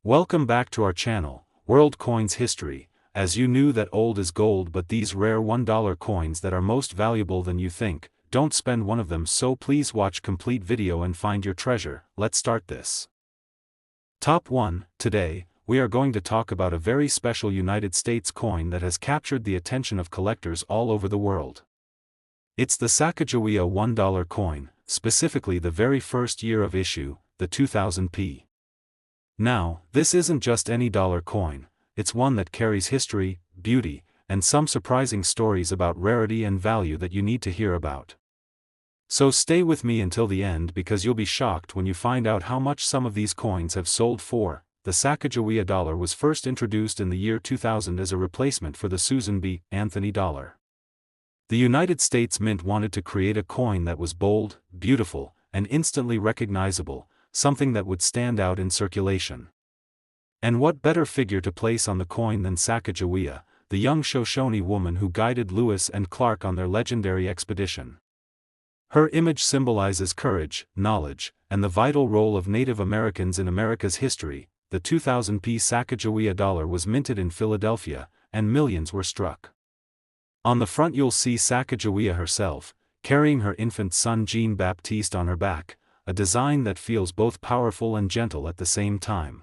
Welcome back to our channel, World Coins History. As you knew that old is gold, but these rare $1 coins that are most valuable than you think, don't spend one of them, so please watch complete video and find your treasure. Let's start this. Top 1. Today, we are going to talk about a very special United States coin that has captured the attention of collectors all over the world. It's the Sacagawea $1 coin, specifically the very first year of issue, the 2000p. Now, this isn't just any dollar coin, it's one that carries history, beauty, and some surprising stories about rarity and value that you need to hear about. So stay with me until the end, because you'll be shocked when you find out how much some of these coins have sold for. The Sacagawea dollar was first introduced in the year 2000 as a replacement for the Susan B. Anthony dollar. The United States Mint wanted to create a coin that was bold, beautiful, and instantly recognizable, something that would stand out in circulation. And what better figure to place on the coin than Sacagawea, the young Shoshone woman who guided Lewis and Clark on their legendary expedition. Her image symbolizes courage, knowledge, and the vital role of Native Americans in America's history. The 2000p Sacagawea dollar was minted in Philadelphia, and millions were struck. On the front you'll see Sacagawea herself, carrying her infant son Jean-Baptiste on her back, a design that feels both powerful and gentle at the same time.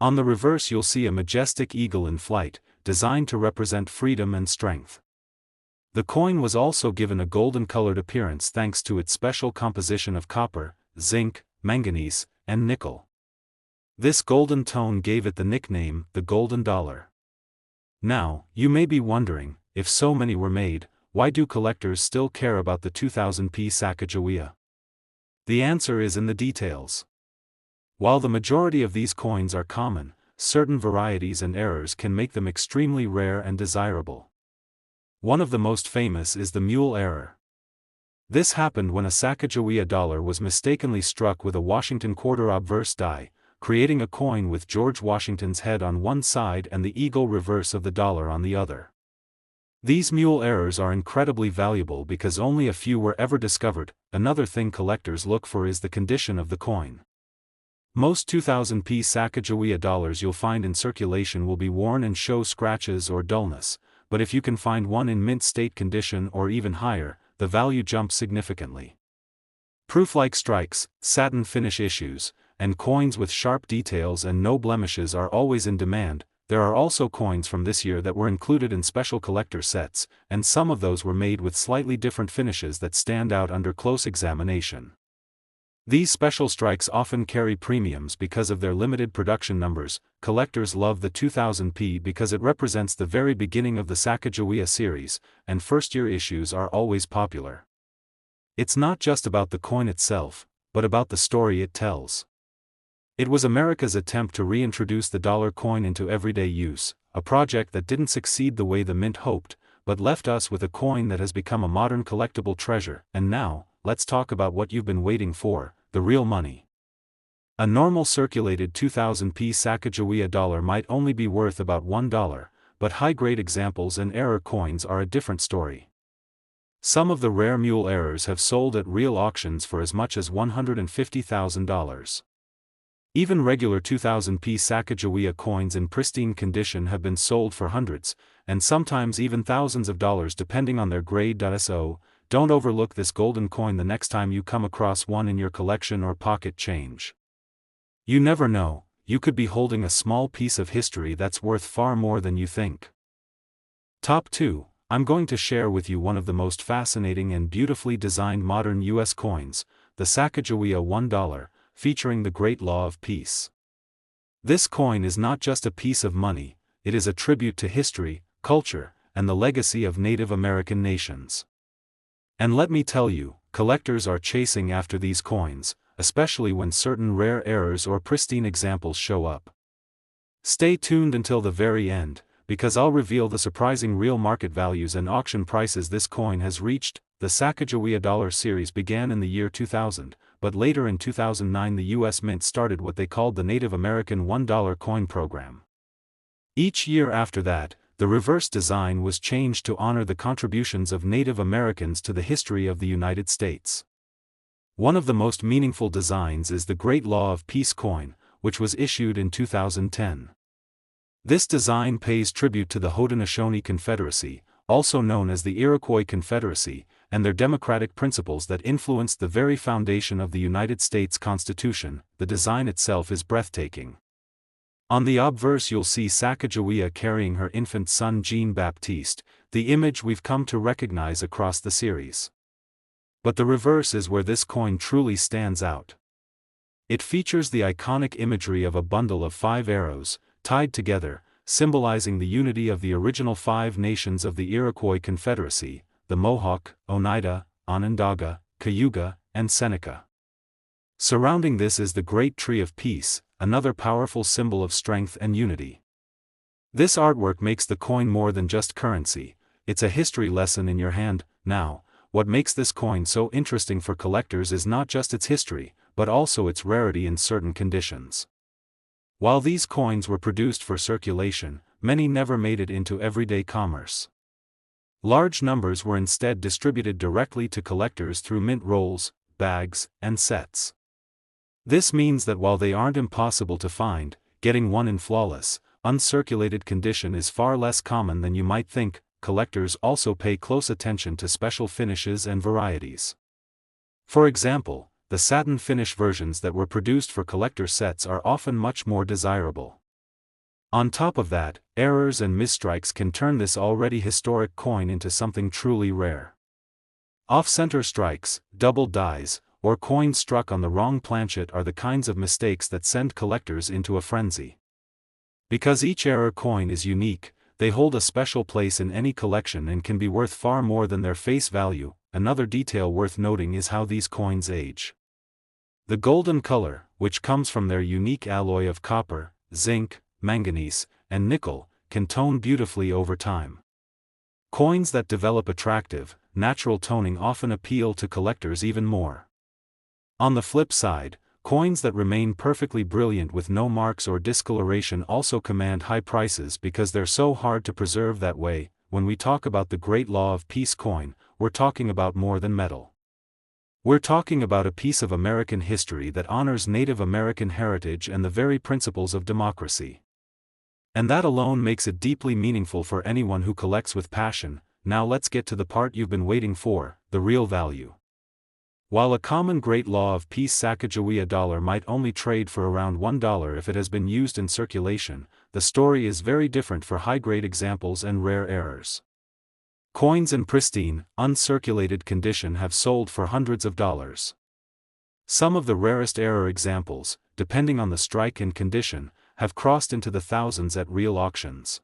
On the reverse you'll see a majestic eagle in flight, designed to represent freedom and strength. The coin was also given a golden-colored appearance thanks to its special composition of copper, zinc, manganese, and nickel. This golden tone gave it the nickname, the Golden Dollar. Now, you may be wondering, if so many were made, why do collectors still care about the 2000p Sacagawea? The answer is in the details. While the majority of these coins are common, certain varieties and errors can make them extremely rare and desirable. One of the most famous is the mule error. This happened when a Sacagawea dollar was mistakenly struck with a Washington quarter obverse die, creating a coin with George Washington's head on one side and the eagle reverse of the dollar on the other. These mule errors are incredibly valuable because only a few were ever discovered. Another thing collectors look for is the condition of the coin. Most 2000p Sacagawea dollars you'll find in circulation will be worn and show scratches or dullness, but if you can find one in mint state condition or even higher, the value jumps significantly. Proof-like strikes, satin finish issues, and coins with sharp details and no blemishes are always in demand. There are also coins from this year that were included in special collector sets, and some of those were made with slightly different finishes that stand out under close examination. These special strikes often carry premiums because of their limited production numbers. Collectors love the 2000p because it represents the very beginning of the Sacagawea series, and first-year issues are always popular. It's not just about the coin itself, but about the story it tells. It was America's attempt to reintroduce the dollar coin into everyday use, a project that didn't succeed the way the mint hoped, but left us with a coin that has become a modern collectible treasure. And now, let's talk about what you've been waiting for, the real money. A normal circulated 2000p Sacagawea dollar might only be worth about $1, but high-grade examples and error coins are a different story. Some of the rare mule errors have sold at real auctions for as much as $150,000. Even regular 2000p Sacagawea coins in pristine condition have been sold for hundreds, and sometimes even thousands of dollars depending on their grade. So, don't overlook this golden coin the next time you come across one in your collection or pocket change. You never know, you could be holding a small piece of history that's worth far more than you think. Top 2. I'm going to share with you one of the most fascinating and beautifully designed modern US coins, the Sacagawea $1, featuring the Great Law of Peace. This coin is not just a piece of money, it is a tribute to history, culture, and the legacy of Native American nations. And let me tell you, collectors are chasing after these coins, especially when certain rare errors or pristine examples show up. Stay tuned until the very end, because I'll reveal the surprising real market values and auction prices this coin has reached. The Sacagawea dollar series began in the year 2000, but later in 2009 the U.S. Mint started what they called the Native American $1 coin program. Each year after that, the reverse design was changed to honor the contributions of Native Americans to the history of the United States. One of the most meaningful designs is the Great Law of Peace coin, which was issued in 2010. This design pays tribute to the Haudenosaunee Confederacy, also known as the Iroquois Confederacy, and their democratic principles that influenced the very foundation of the United States Constitution. The design itself is breathtaking. On the obverse you'll see Sacagawea carrying her infant son Jean-Baptiste, the image we've come to recognize across the series. But the reverse is where this coin truly stands out. It features the iconic imagery of a bundle of 5 arrows, tied together, symbolizing the unity of the original 5 nations of the Iroquois Confederacy: the Mohawk, Oneida, Onondaga, Cayuga, and Seneca. Surrounding this is the Great Tree of Peace, another powerful symbol of strength and unity. This artwork makes the coin more than just currency, it's a history lesson in your hand. Now, what makes this coin so interesting for collectors is not just its history, but also its rarity in certain conditions. While these coins were produced for circulation, many never made it into everyday commerce. Large numbers were instead distributed directly to collectors through mint rolls, bags, and sets. This means that while they aren't impossible to find, getting one in flawless, uncirculated condition is far less common than you might think. Collectors also pay close attention to special finishes and varieties. For example, the satin finish versions that were produced for collector sets are often much more desirable. On top of that, errors and misstrikes can turn this already historic coin into something truly rare. Off-center strikes, double dies, or coins struck on the wrong planchet are the kinds of mistakes that send collectors into a frenzy. Because each error coin is unique, they hold a special place in any collection and can be worth far more than their face value. Another detail worth noting is how these coins age. The golden color, which comes from their unique alloy of copper, zinc, manganese, and nickel, can tone beautifully over time. Coins that develop attractive, natural toning often appeal to collectors even more. On the flip side, coins that remain perfectly brilliant with no marks or discoloration also command high prices because they're so hard to preserve that way. When we talk about the Great Law of Peace coin, we're talking about more than metal. We're talking about a piece of American history that honors Native American heritage and the very principles of democracy. And that alone makes it deeply meaningful for anyone who collects with passion. Now let's get to the part you've been waiting for, the real value. While a common Great Law of Peace Sacagawea dollar might only trade for around $1 if it has been used in circulation, the story is very different for high-grade examples and rare errors. Coins in pristine, uncirculated condition have sold for hundreds of dollars. Some of the rarest error examples, depending on the strike and condition, have crossed into the thousands at real auctions.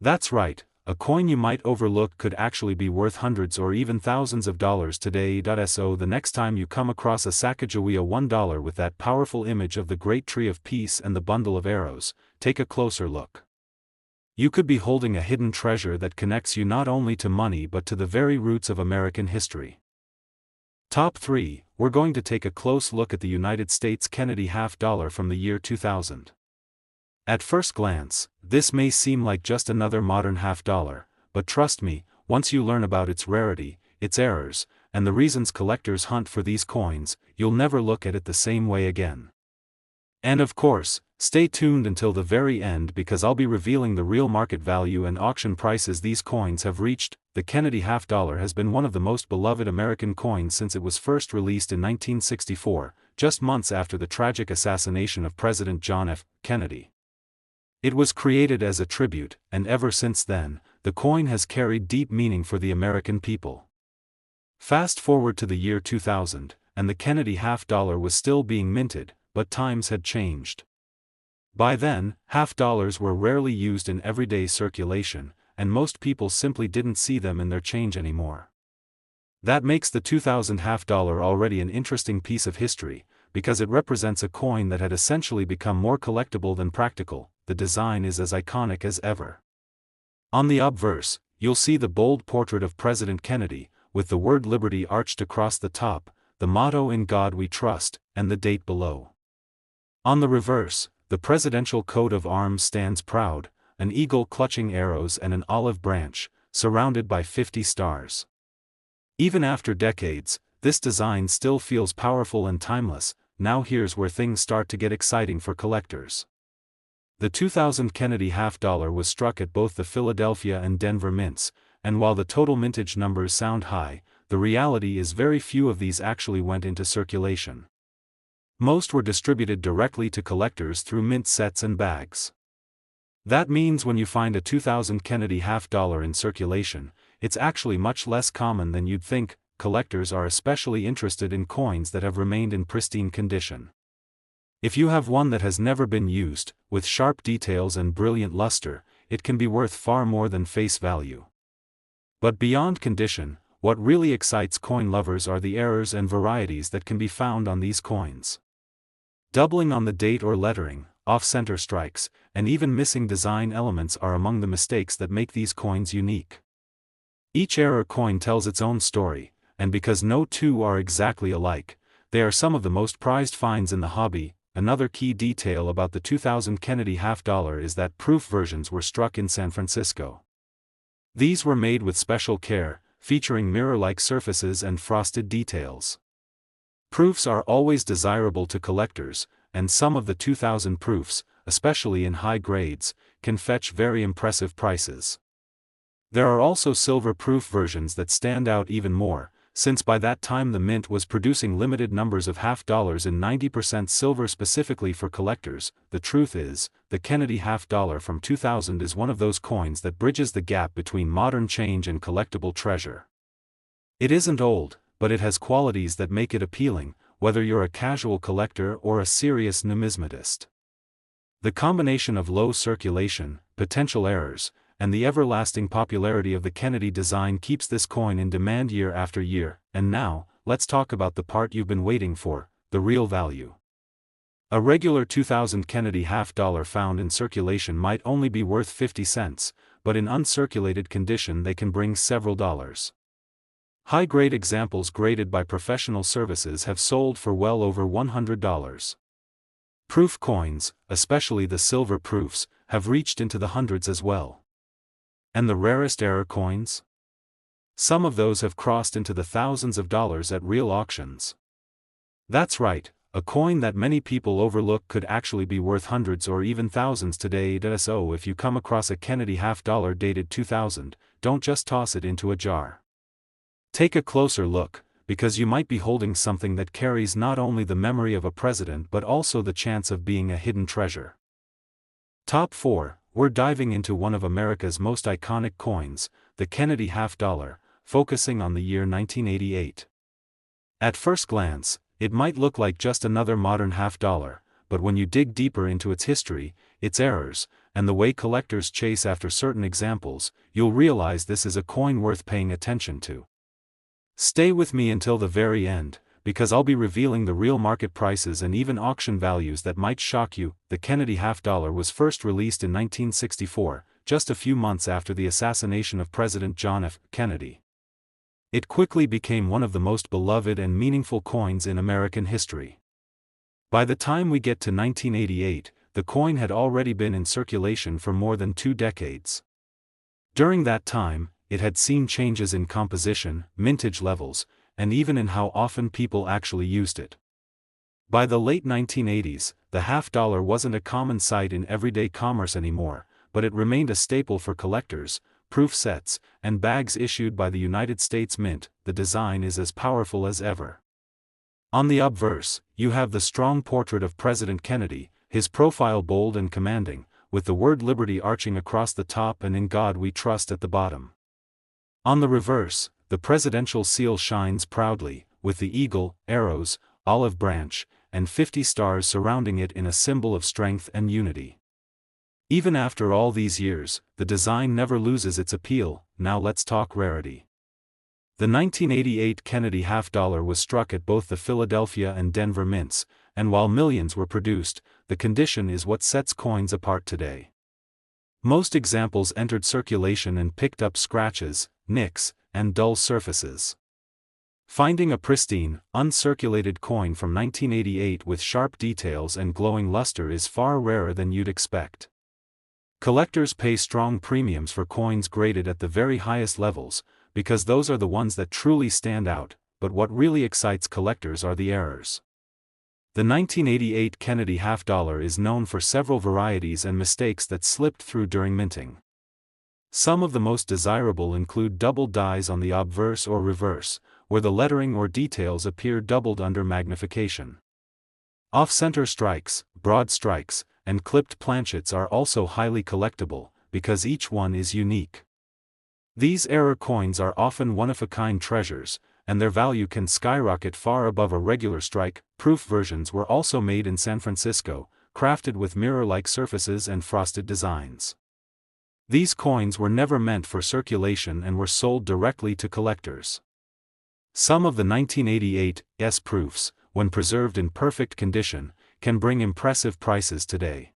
That's right. A coin you might overlook could actually be worth hundreds or even thousands of dollars today. So the next time you come across a Sacagawea $1 with that powerful image of the Great Tree of Peace and the bundle of arrows, take a closer look. You could be holding a hidden treasure that connects you not only to money but to the very roots of American history. Top 3, we're going to take a close look at the United States Kennedy half dollar from the year 2000. At first glance, this may seem like just another modern half dollar, but trust me, once you learn about its rarity, its errors, and the reasons collectors hunt for these coins, you'll never look at it the same way again. And of course, stay tuned until the very end because I'll be revealing the real market value and auction prices these coins have reached. The Kennedy half dollar has been one of the most beloved American coins since it was first released in 1964, just months after the tragic assassination of President John F. Kennedy. It was created as a tribute, and ever since then, the coin has carried deep meaning for the American people. Fast forward to the year 2000, and the Kennedy half dollar was still being minted, but times had changed. By then, half dollars were rarely used in everyday circulation, and most people simply didn't see them in their change anymore. That makes the 2000 half dollar already an interesting piece of history, because it represents a coin that had essentially become more collectible than practical. The design is as iconic as ever. On the obverse, you'll see the bold portrait of President Kennedy, with the word Liberty arched across the top, the motto "In God We Trust," and the date below. On the reverse, the presidential coat of arms stands proud, an eagle clutching arrows and an olive branch, surrounded by 50 stars. Even after decades, this design still feels powerful and timeless, now here's where things start to get exciting for collectors. The 2000 Kennedy half-dollar was struck at both the Philadelphia and Denver mints, and while the total mintage numbers sound high, the reality is very few of these actually went into circulation. Most were distributed directly to collectors through mint sets and bags. That means when you find a 2000 Kennedy half-dollar in circulation, it's actually much less common than you'd think. Collectors are especially interested in coins that have remained in pristine condition. If you have one that has never been used, with sharp details and brilliant luster, it can be worth far more than face value. But beyond condition, what really excites coin lovers are the errors and varieties that can be found on these coins. Doubling on the date or lettering, off-center strikes, and even missing design elements are among the mistakes that make these coins unique. Each error coin tells its own story, and because no two are exactly alike, they are some of the most prized finds in the hobby. Another key detail about the 2000 Kennedy half-dollar is that proof versions were struck in San Francisco. These were made with special care, featuring mirror-like surfaces and frosted details. Proofs are always desirable to collectors, and some of the 2000 proofs, especially in high grades, can fetch very impressive prices. There are also silver-proof versions that stand out even more, since by that time the mint was producing limited numbers of half-dollars in 90% silver specifically for collectors. The truth is, the Kennedy half-dollar from 2000 is one of those coins that bridges the gap between modern change and collectible treasure. It isn't old, but it has qualities that make it appealing, whether you're a casual collector or a serious numismatist. The combination of low circulation, potential errors, and the everlasting popularity of the Kennedy design keeps this coin in demand year after year. And now, let's talk about the part you've been waiting for, the real value. A regular 2000 Kennedy half-dollar found in circulation might only be worth 50 cents, but in uncirculated condition they can bring several dollars. High-grade examples graded by professional services have sold for well over $100. Proof coins, especially the silver proofs, have reached into the hundreds as well. And the rarest error coins? Some of those have crossed into the thousands of dollars at real auctions. That's right, a coin that many people overlook could actually be worth hundreds or even thousands today. So if you come across a Kennedy half-dollar dated 2000, don't just toss it into a jar. Take a closer look, because you might be holding something that carries not only the memory of a president but also the chance of being a hidden treasure. Top 4. We're diving into one of America's most iconic coins, the Kennedy half-dollar, focusing on the year 1988. At first glance, it might look like just another modern half-dollar, but when you dig deeper into its history, its errors, and the way collectors chase after certain examples, you'll realize this is a coin worth paying attention to. Stay with me until the very end, because I'll be revealing the real market prices and even auction values that might shock you. The Kennedy half-dollar was first released in 1964, just a few months after the assassination of President John F. Kennedy. It quickly became one of the most beloved and meaningful coins in American history. By the time we get to 1988, the coin had already been in circulation for more than 2 decades. During that time, it had seen changes in composition, mintage levels, and even in how often people actually used it. By the late 1980s, the half-dollar wasn't a common sight in everyday commerce anymore, but it remained a staple for collectors, proof sets, and bags issued by the United States Mint. The design is as powerful as ever. On the obverse, you have the strong portrait of President Kennedy, his profile bold and commanding, with the word Liberty arching across the top and In God We Trust at the bottom. On the reverse, the presidential seal shines proudly, with the eagle, arrows, olive branch, and 50 stars surrounding it in a symbol of strength and unity. Even after all these years, the design never loses its appeal. Now let's talk rarity. The 1988 Kennedy half-dollar was struck at both the Philadelphia and Denver mints, and while millions were produced, the condition is what sets coins apart today. Most examples entered circulation and picked up scratches, nicks, and dull surfaces. Finding a pristine, uncirculated coin from 1988 with sharp details and glowing luster is far rarer than you'd expect. Collectors pay strong premiums for coins graded at the very highest levels, because those are the ones that truly stand out, but what really excites collectors are the errors. The 1988 Kennedy half dollar is known for several varieties and mistakes that slipped through during minting. Some of the most desirable include double dies on the obverse or reverse, where the lettering or details appear doubled under magnification. Off-center strikes, broad strikes, and clipped planchets are also highly collectible, because each one is unique. These error coins are often one-of-a-kind treasures, and their value can skyrocket far above a regular strike. Proof versions were also made in San Francisco, crafted with mirror-like surfaces and frosted designs. These coins were never meant for circulation and were sold directly to collectors. Some of the 1988's proofs, when preserved in perfect condition, can bring impressive prices today.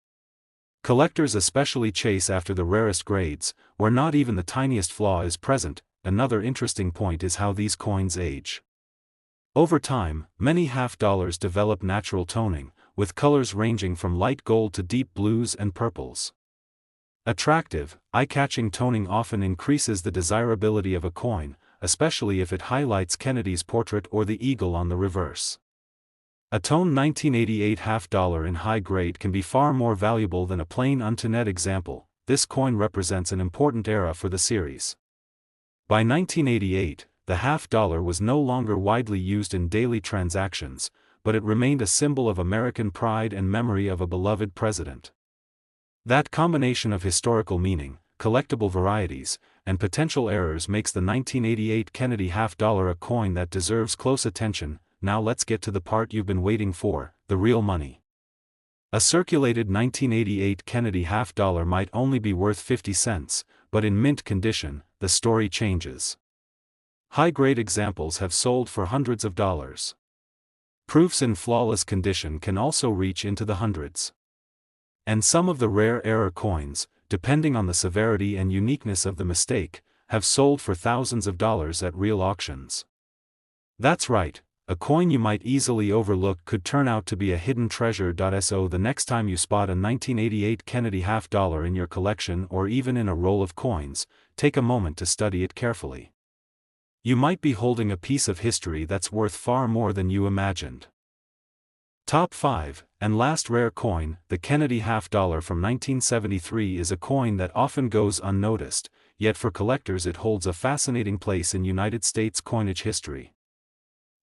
Collectors especially chase after the rarest grades, where not even the tiniest flaw is present. Another interesting point is how these coins age. Over time, many half dollars develop natural toning, with colors ranging from light gold to deep blues and purples. Attractive, eye-catching toning often increases the desirability of a coin, especially if it highlights Kennedy's portrait or the eagle on the reverse. A toned 1988 half dollar in high grade can be far more valuable than a plain untoned example. This coin represents an important era for the series. By 1988, the half dollar was no longer widely used in daily transactions, but it remained a symbol of American pride and memory of a beloved president. That combination of historical meaning, collectible varieties, and potential errors makes the 1988 Kennedy half dollar a coin that deserves close attention. Now let's get to the part you've been waiting for, the real money. A circulated 1988 Kennedy half dollar might only be worth 50 cents, but in mint condition, the story changes. High-grade examples have sold for hundreds of dollars. Proofs in flawless condition can also reach into the hundreds. And some of the rare error coins, depending on the severity and uniqueness of the mistake, have sold for thousands of dollars at real auctions. That's right, a coin you might easily overlook could turn out to be a hidden treasure. So the next time you spot a 1988 Kennedy half dollar in your collection or even in a roll of coins, take a moment to study it carefully. You might be holding a piece of history that's worth far more than you imagined. Top 5, and last rare coin, the Kennedy half dollar from 1973 is a coin that often goes unnoticed, yet for collectors it holds a fascinating place in United States coinage history.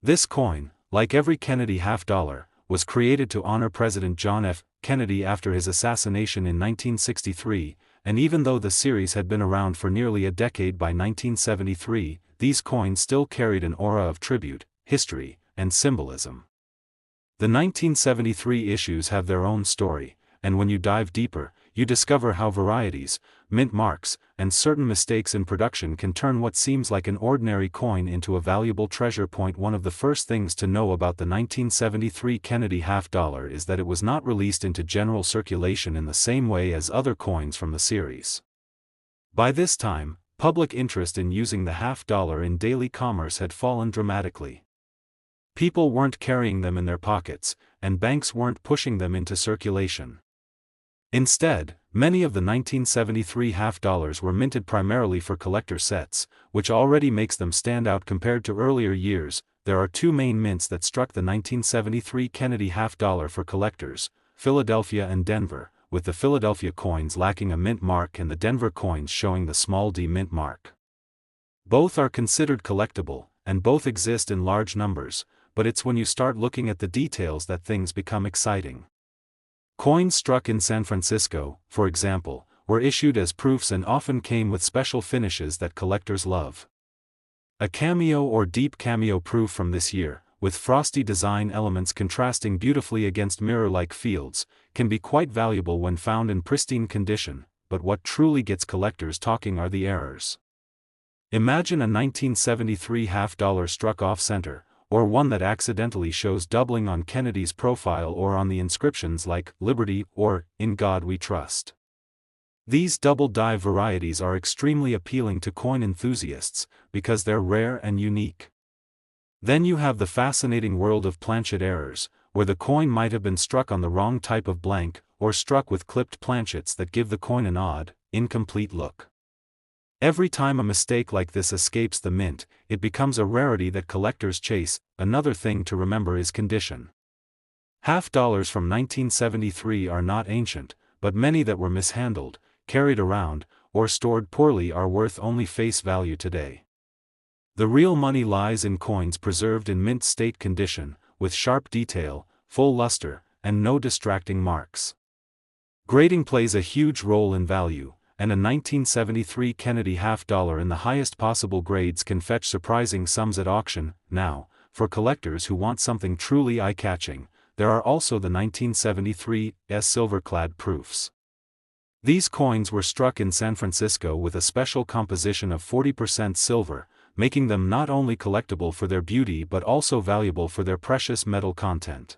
This coin, like every Kennedy half dollar, was created to honor President John F. Kennedy after his assassination in 1963, and even though the series had been around for nearly a decade by 1973, these coins still carried an aura of tribute, history, and symbolism. The 1973 issues have their own story, and when you dive deeper, you discover how varieties, mint marks, and certain mistakes in production can turn what seems like an ordinary coin into a valuable treasure. One of the first things to know about the 1973 Kennedy half dollar is that it was not released into general circulation in the same way as other coins from the series. By this time, public interest in using the half dollar in daily commerce had fallen dramatically. People weren't carrying them in their pockets, and banks weren't pushing them into circulation. Instead, many of the 1973 half dollars were minted primarily for collector sets, which already makes them stand out compared to earlier years. There are two main mints that struck the 1973 Kennedy half dollar for collectors: Philadelphia and Denver, with the Philadelphia coins lacking a mint mark and the Denver coins showing the small d mint mark. Both are considered collectible, and both exist in large numbers, but it's when you start looking at the details that things become exciting. Coins struck in San Francisco, for example, were issued as proofs and often came with special finishes that collectors love. A cameo or deep cameo proof from this year, with frosty design elements contrasting beautifully against mirror-like fields, can be quite valuable when found in pristine condition, but what truly gets collectors talking are the errors. Imagine a 1973 half dollar struck off-center, or one that accidentally shows doubling on Kennedy's profile or on the inscriptions like "Liberty" or "In God We Trust." These double-die varieties are extremely appealing to coin enthusiasts, because they're rare and unique. Then you have the fascinating world of planchet errors, where the coin might have been struck on the wrong type of blank, or struck with clipped planchets that give the coin an odd, incomplete look. Every time a mistake like this escapes the mint, it becomes a rarity that collectors chase. Another thing to remember is condition. Half dollars from 1973 are not ancient, but many that were mishandled, carried around, or stored poorly are worth only face value today. The real money lies in coins preserved in mint state condition, with sharp detail, full luster, and no distracting marks. Grading plays a huge role in value, and a 1973 Kennedy half dollar in the highest possible grades can fetch surprising sums at auction. Now, for collectors who want something truly eye-catching, there are also the 1973 silver-clad proofs. These coins were struck in San Francisco with a special composition of 40% silver, making them not only collectible for their beauty but also valuable for their precious metal content.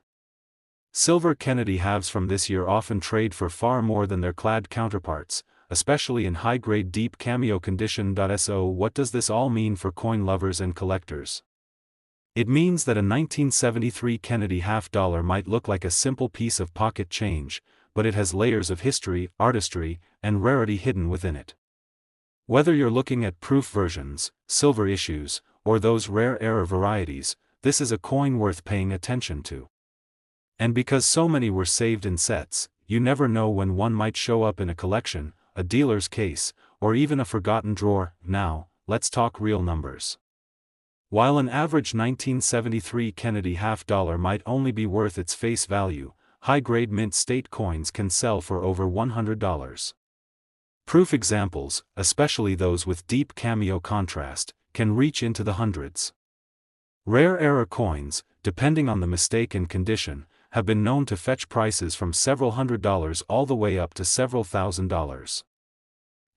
Silver Kennedy halves from this year often trade for far more than their clad counterparts, especially in high-grade deep cameo condition. So what does this all mean for coin lovers and collectors? It means that a 1973 Kennedy half dollar might look like a simple piece of pocket change, but it has layers of history, artistry, and rarity hidden within it. Whether you're looking at proof versions, silver issues, or those rare error varieties, this is a coin worth paying attention to. And because so many were saved in sets, you never know when one might show up in a collection, a dealer's case, or even a forgotten drawer. Now, let's talk real numbers. While an average 1973 Kennedy half dollar might only be worth its face value, high-grade mint state coins can sell for over $100. Proof examples, especially those with deep cameo contrast, can reach into the hundreds. Rare error coins, depending on the mistake and condition, have been known to fetch prices from several $100s all the way up to several $1,000s.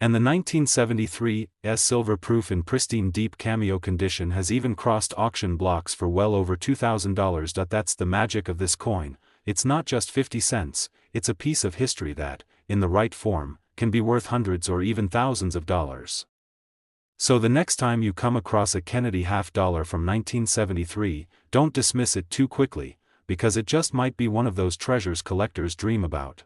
And the 1973 silver proof in pristine deep cameo condition has even crossed auction blocks for well over $2,000. That's the magic of this coin. It's not just 50 cents, it's a piece of history that, in the right form, can be worth hundreds or even thousands of dollars. So the next time you come across a Kennedy half dollar from 1973, don't dismiss it too quickly, because it just might be one of those treasures collectors dream about.